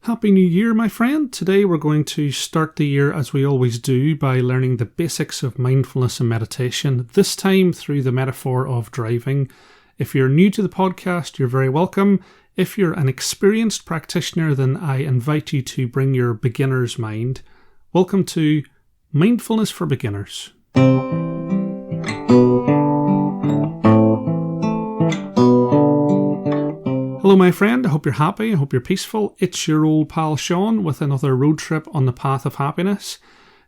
Happy New Year, my friend. Today we're going to start the year as we always do by learning the basics of mindfulness and meditation, this time through the metaphor of driving. If you're new to the podcast, you're very welcome. If you're an experienced practitioner, then I invite you to bring your beginner's mind. Welcome to Mindfulness for Beginners. Hello my friend, I hope you're happy, I hope you're peaceful. It's your old pal Sean with another road trip on the path of happiness.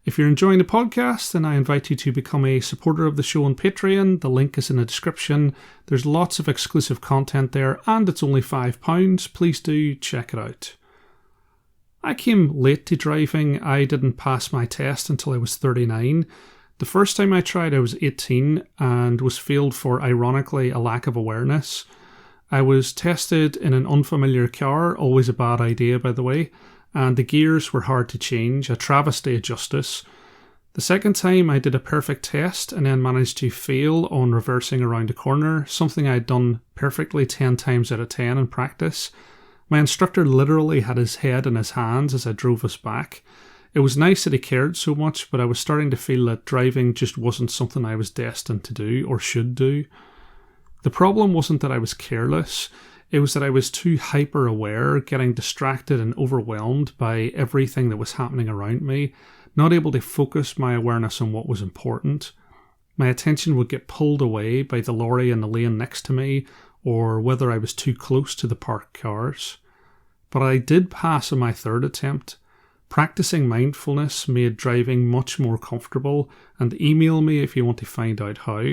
If you're enjoying the podcast, then I invite you to become a supporter of the show on Patreon. The link is in the description. There's lots of exclusive content there and it's only £5. Please do check it out. I came late to driving. I didn't pass my test until I was 39. The first time I tried I was 18 and was failed for, ironically, a lack of awareness. I was tested in an unfamiliar car, always a bad idea by the way, and the gears were hard to change, a travesty of justice. The second time I did a perfect test and then managed to fail on reversing around a corner, something I'd done perfectly 10 times out of 10 in practice. My instructor literally had his head in his hands as I drove us back. It was nice that he cared so much, but I was starting to feel that driving just wasn't something I was destined to do or should do. The problem wasn't that I was careless, it was that I was too hyper-aware, getting distracted and overwhelmed by everything that was happening around me, not able to focus my awareness on what was important. My attention would get pulled away by the lorry in the lane next to me, or whether I was too close to the parked cars. But I did pass on my third attempt. Practicing mindfulness made driving much more comfortable, and email me if you want to find out how.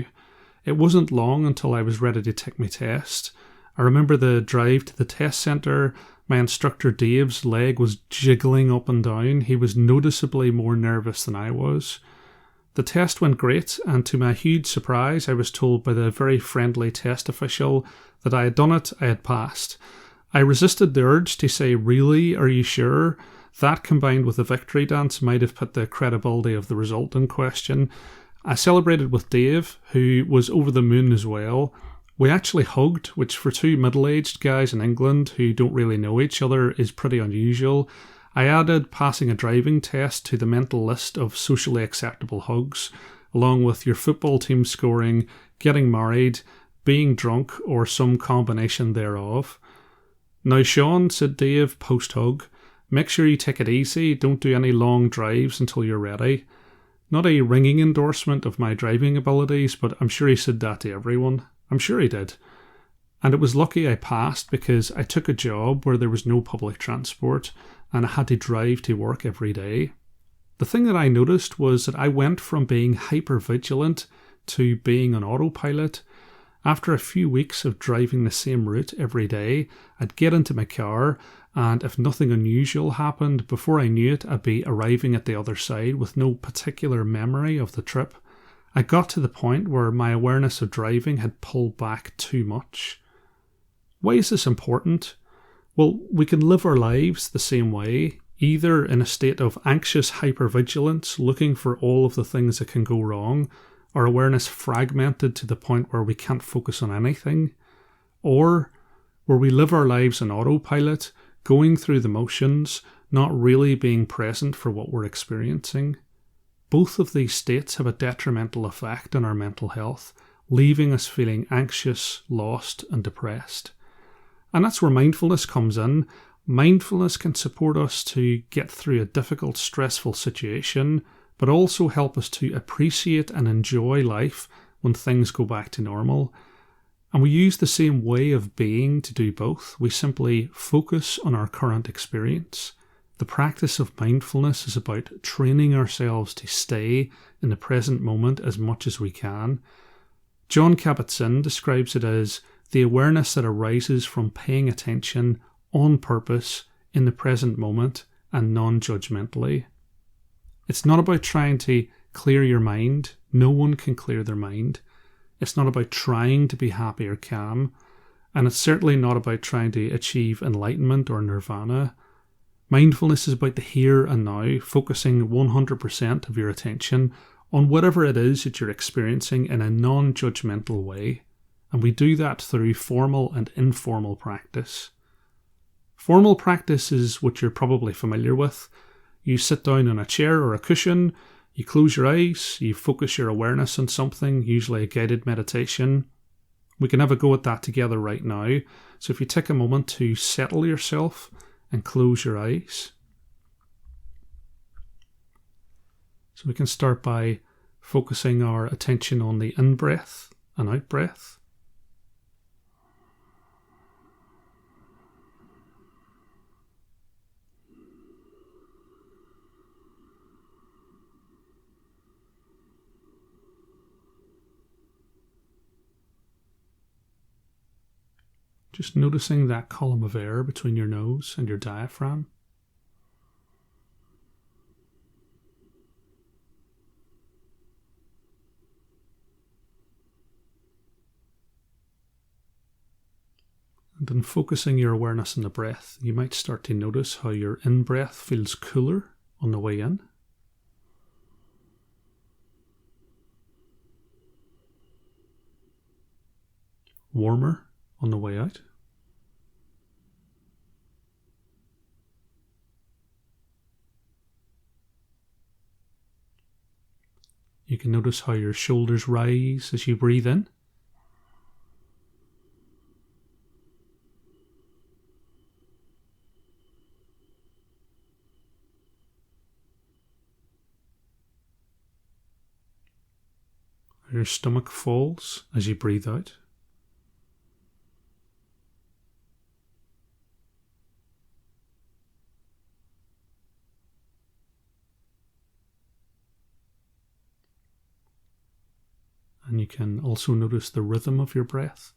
It wasn't long until I was ready to take my test. I remember the drive to the test centre. My instructor Dave's leg was jiggling up and down. He was noticeably more nervous than I was. The test went great, and to my huge surprise, I was told by the very friendly test official that I had done it, I had passed. I resisted the urge to say, "Really? Are you sure?" That combined with the victory dance might have put the credibility of the result in question. I celebrated with Dave, who was over the moon as well. We actually hugged, which for two middle-aged guys in England who don't really know each other is pretty unusual. I added passing a driving test to the mental list of socially acceptable hugs, along with your football team scoring, getting married, being drunk, or some combination thereof. "Now Sean," said Dave post-hug, "make sure you take it easy, don't do any long drives until you're ready." Not a ringing endorsement of my driving abilities, but I'm sure he said that to everyone. I'm sure he did. And it was lucky I passed because I took a job where there was no public transport and I had to drive to work every day. The thing that I noticed was that I went from being hyper-vigilant to being on autopilot. After a few weeks of driving the same route every day, I'd get into my car, and if nothing unusual happened, before I knew it, I'd be arriving at the other side with no particular memory of the trip. I got to the point where my awareness of driving had pulled back too much. Why is this important? Well, we can live our lives the same way, either in a state of anxious hypervigilance, looking for all of the things that can go wrong, our awareness fragmented to the point where we can't focus on anything, or where we live our lives on autopilot, going through the motions, not really being present for what we're experiencing. Both of these states have a detrimental effect on our mental health, leaving us feeling anxious, lost, and depressed. And that's where mindfulness comes in. Mindfulness can support us to get through a difficult, stressful situation, but also help us to appreciate and enjoy life when things go back to normal. And we use the same way of being to do both. We simply focus on our current experience. The practice of mindfulness is about training ourselves to stay in the present moment as much as we can. Jon Kabat-Zinn describes it as the awareness that arises from paying attention on purpose in the present moment and non-judgmentally. It's not about trying to clear your mind. No one can clear their mind. It's not about trying to be happy or calm, and it's certainly not about trying to achieve enlightenment or nirvana. Mindfulness is about the here and now, focusing 100% of your attention on whatever it is that you're experiencing in a non-judgmental way, and we do that through formal and informal practice. Formal practice is what you're probably familiar with. You sit down on a chair or a cushion, you close your eyes, you focus your awareness on something, usually a guided meditation. We can have a go at that together right now. So if you take a moment to settle yourself and close your eyes. So we can start by focusing our attention on the in-breath and out-breath. Just noticing that column of air between your nose and your diaphragm. And then focusing your awareness on the breath, you might start to notice how your in-breath feels cooler on the way in. Warmer on the way out. You can notice how your shoulders rise as you breathe in. Your stomach falls as you breathe out. And you can also notice the rhythm of your breath.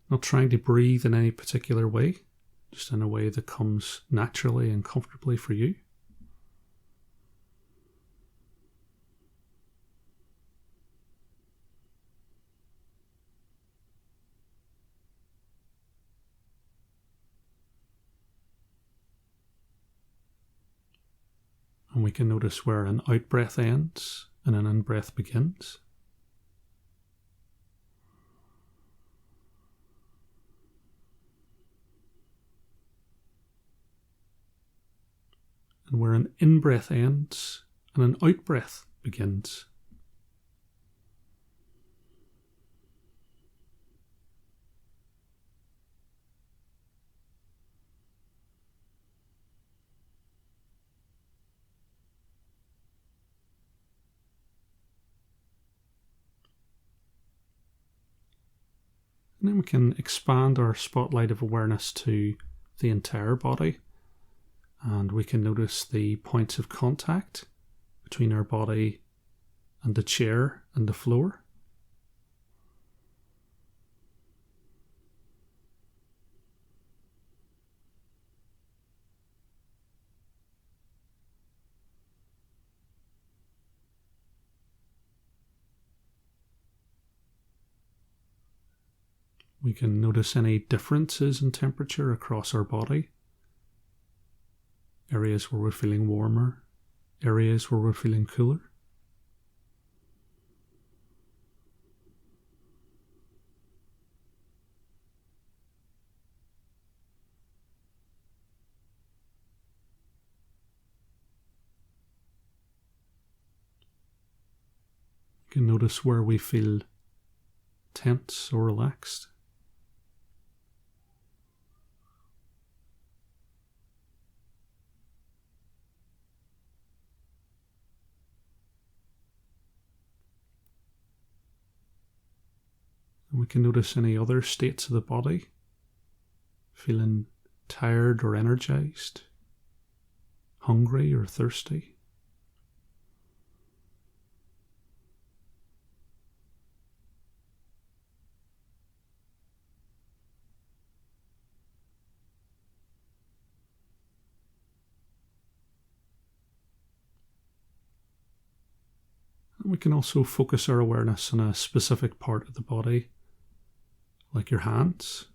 Not trying to breathe in any particular way, just in a way that comes naturally and comfortably for you. And we can notice where an out-breath ends and an in-breath begins. And where an in-breath ends and an out-breath begins. And then we can expand our spotlight of awareness to the entire body. And we can notice the points of contact between our body and the chair and the floor. We can notice any differences in temperature across our body. Areas where we're feeling warmer, areas where we're feeling cooler. You can notice where we feel tense or relaxed. And we can notice any other states of the body, feeling tired or energized, hungry or thirsty. And we can also focus our awareness on a specific part of the body, like your hands,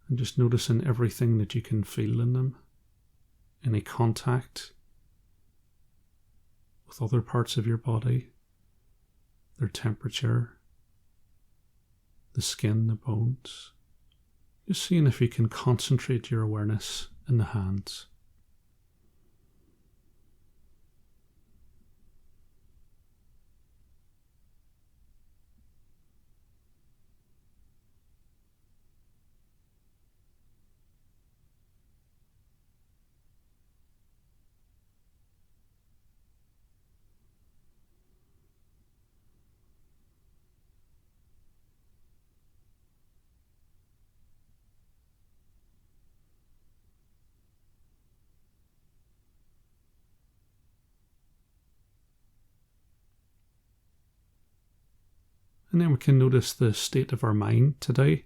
and just noticing everything that you can feel in them, any contact with other parts of your body, their temperature, the skin, the bones, Just seeing if you can concentrate your awareness in the hands. And then we can notice the state of our mind today.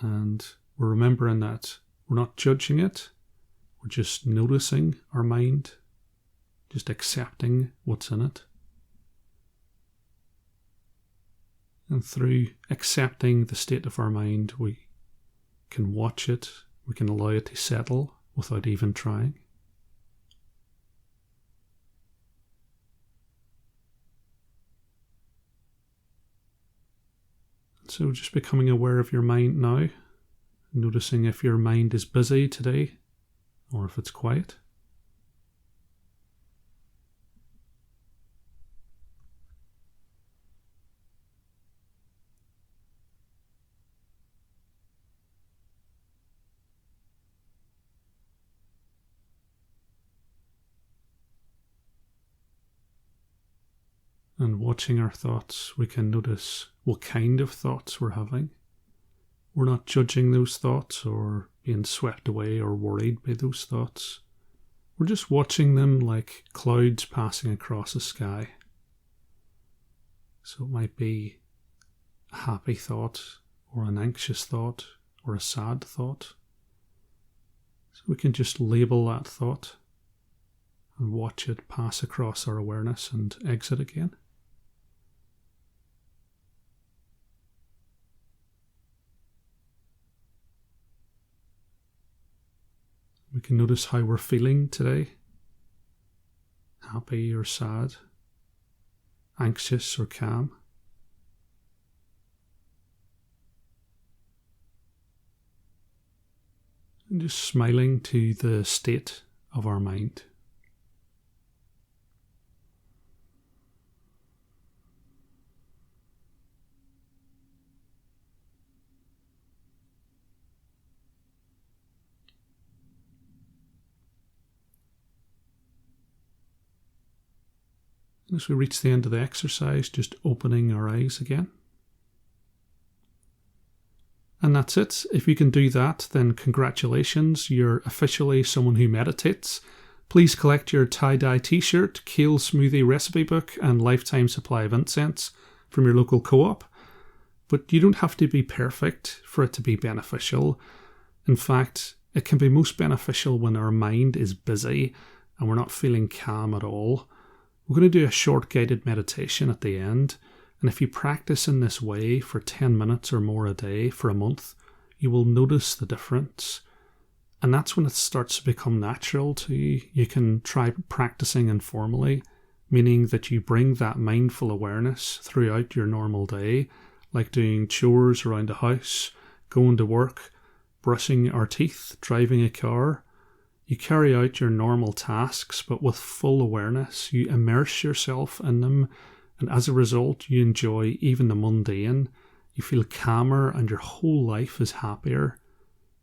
And we're remembering that we're not judging it. We're just noticing our mind, just accepting what's in it. And through accepting the state of our mind, we can watch it, we can allow it to settle without even trying. So just becoming aware of your mind now, noticing if your mind is busy today or if it's quiet. And watching our thoughts, we can notice what kind of thoughts we're having. We're not judging those thoughts or being swept away or worried by those thoughts. We're just watching them like clouds passing across the sky. So it might be a happy thought or an anxious thought or a sad thought. So we can just label that thought and watch it pass across our awareness and exit again. We can notice how we're feeling today. Happy or sad, anxious or calm. And just smiling to the state of our mind. As we reach the end of the exercise, just opening our eyes again. And that's it. If you can do that, then congratulations, you're officially someone who meditates. Please collect your tie-dye t-shirt, kale smoothie recipe book, and lifetime supply of incense from your local co-op. But you don't have to be perfect for it to be beneficial. In fact, it can be most beneficial when our mind is busy and we're not feeling calm at all. We're going to do a short guided meditation at the end, and if you practice in this way for 10 minutes or more a day for a month, you will notice the difference. And that's when it starts to become natural to you. You can try practicing informally, meaning that you bring that mindful awareness throughout your normal day, like doing chores around the house, going to work, brushing our teeth, driving a car. You carry out your normal tasks, but with full awareness. You immerse yourself in them, and as a result, you enjoy even the mundane. You feel calmer, and your whole life is happier.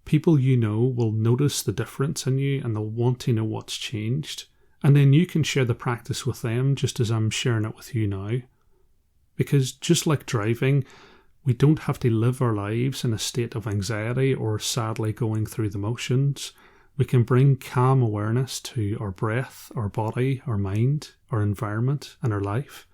People you know will notice the difference in you, and they'll want to know what's changed. And then you can share the practice with them, just as I'm sharing it with you now. Because just like driving, we don't have to live our lives in a state of anxiety or sadly going through the motions. We can bring calm awareness to our breath, our body, our mind, our environment, and our life.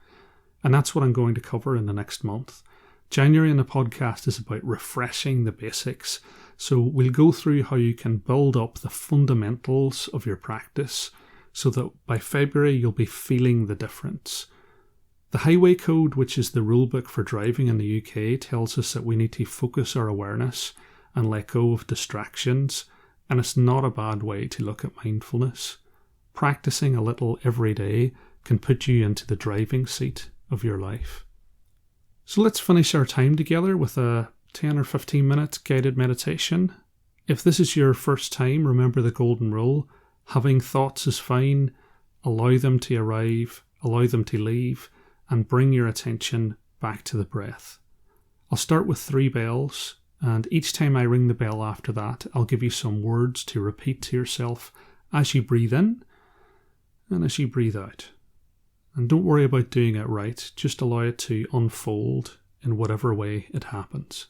And that's what I'm going to cover in the next month. January in the podcast is about refreshing the basics. So we'll go through how you can build up the fundamentals of your practice so that by February you'll be feeling the difference. The Highway Code, which is the rulebook for driving in the UK, tells us that we need to focus our awareness and let go of distractions. And it's not a bad way to look at mindfulness. Practicing a little every day can put you into the driving seat of your life. So let's finish our time together with a 10 or 15 minutes guided meditation. If this is your first time, remember the golden rule. Having thoughts is fine. Allow them to arrive, allow them to leave, and bring your attention back to the breath. I'll start with 3 bells, and each time I ring the bell after that, I'll give you some words to repeat to yourself as you breathe in and as you breathe out. And don't worry about doing it right, just allow it to unfold in whatever way it happens.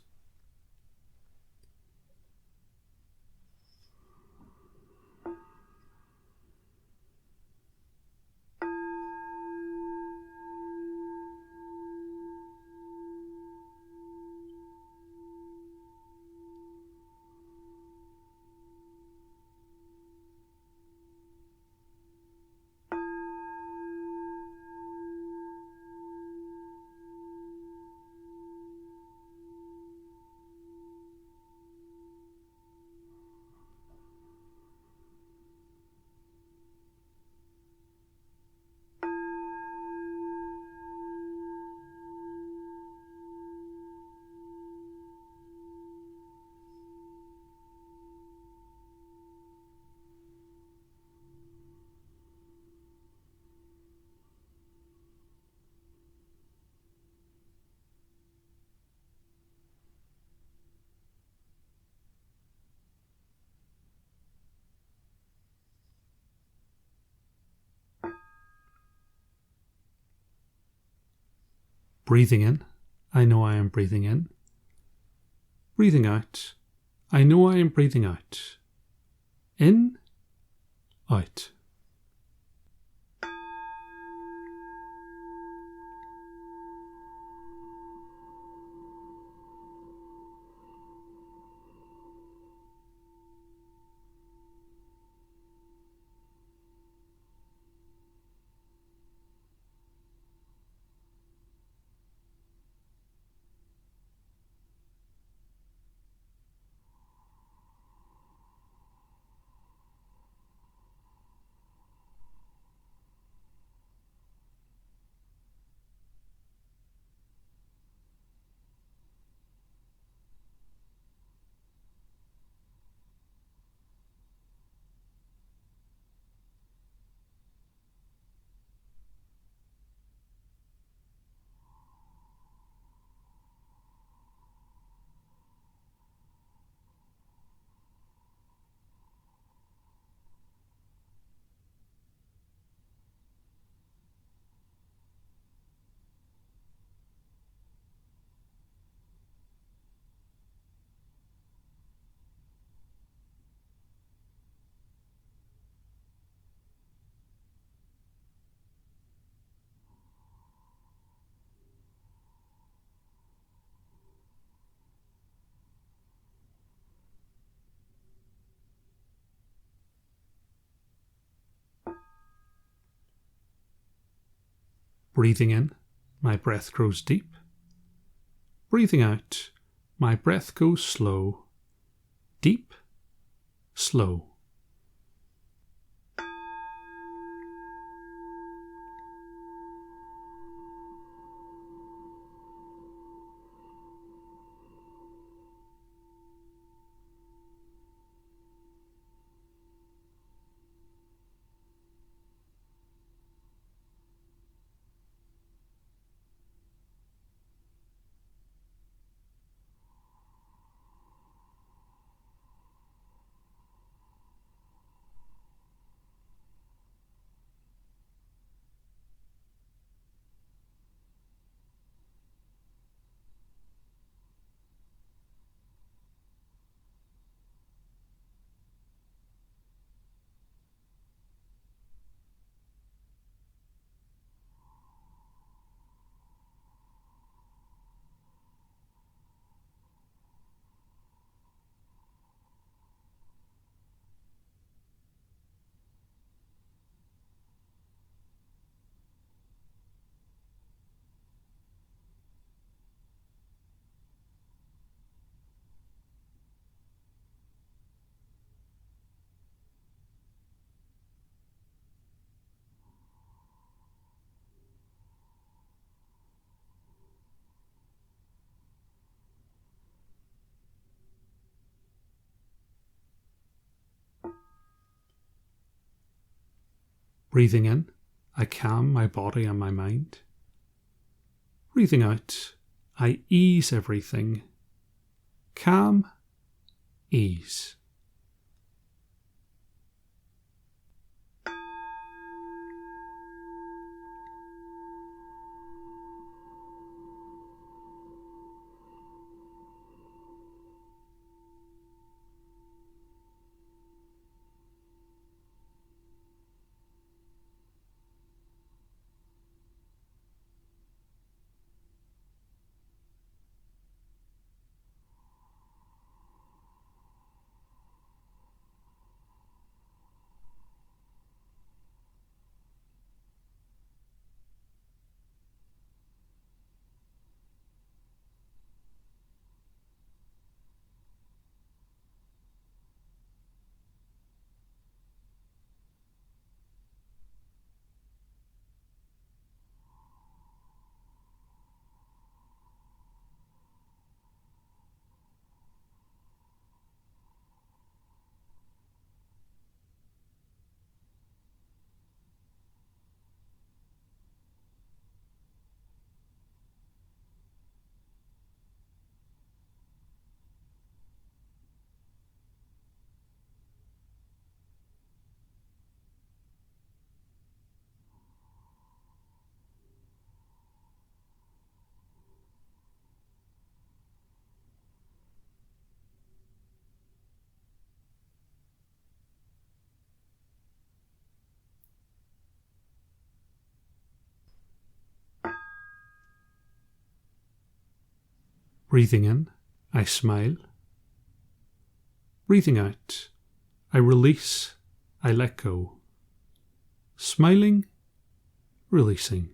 Breathing in, I know I am breathing in. Breathing out, I know I am breathing out. In, out. Breathing in, my breath grows deep. Breathing out, my breath goes slow. Deep, slow. Breathing in, I calm my body and my mind. Breathing out, I ease everything. Calm, ease. Breathing in, I smile. Breathing out, I release, I let go. Smiling, releasing.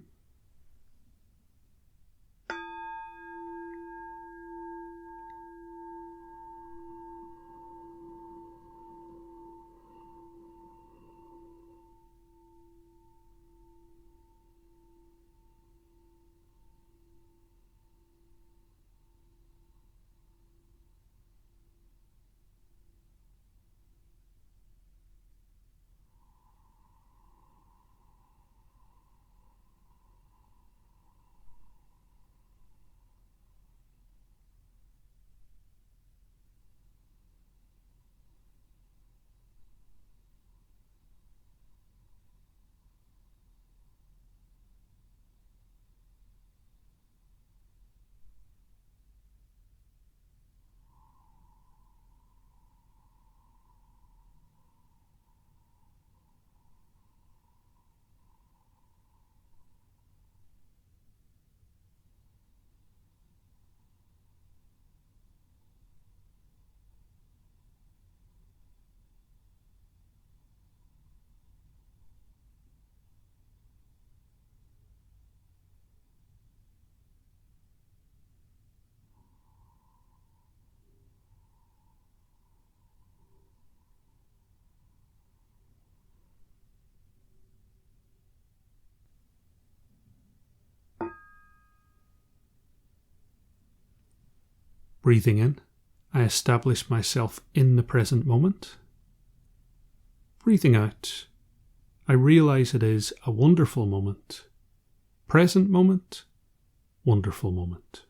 Breathing in, I establish myself in the present moment. Breathing out, I realize it is a wonderful moment. Present moment, wonderful moment.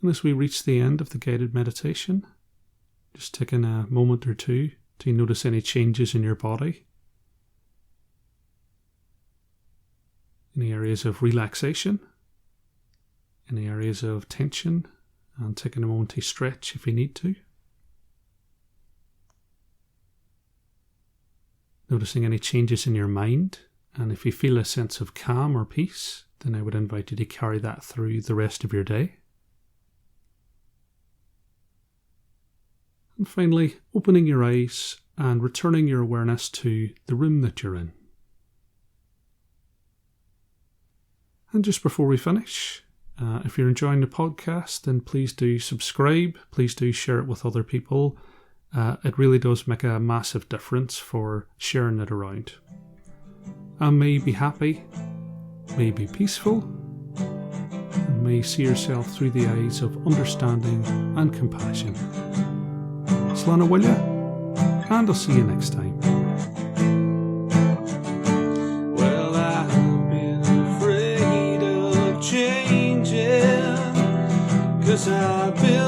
And as we reach the end of the guided meditation, just taking a moment or two to notice any changes in your body, any areas of relaxation, any areas of tension, and taking a moment to stretch if you need to. Noticing any changes in your mind, and if you feel a sense of calm or peace, then I would invite you to carry that through the rest of your day. And finally, opening your eyes and returning your awareness to the room that you're in. And just before we finish, if you're enjoying the podcast, then please do subscribe. Please do share it with other people. It really does make a massive difference for sharing it around. And may you be happy, may you be peaceful, and may you see yourself through the eyes of understanding and compassion. Slán will ya, and I'll see you next time. Well, I've been afraid of changing, 'cause I've been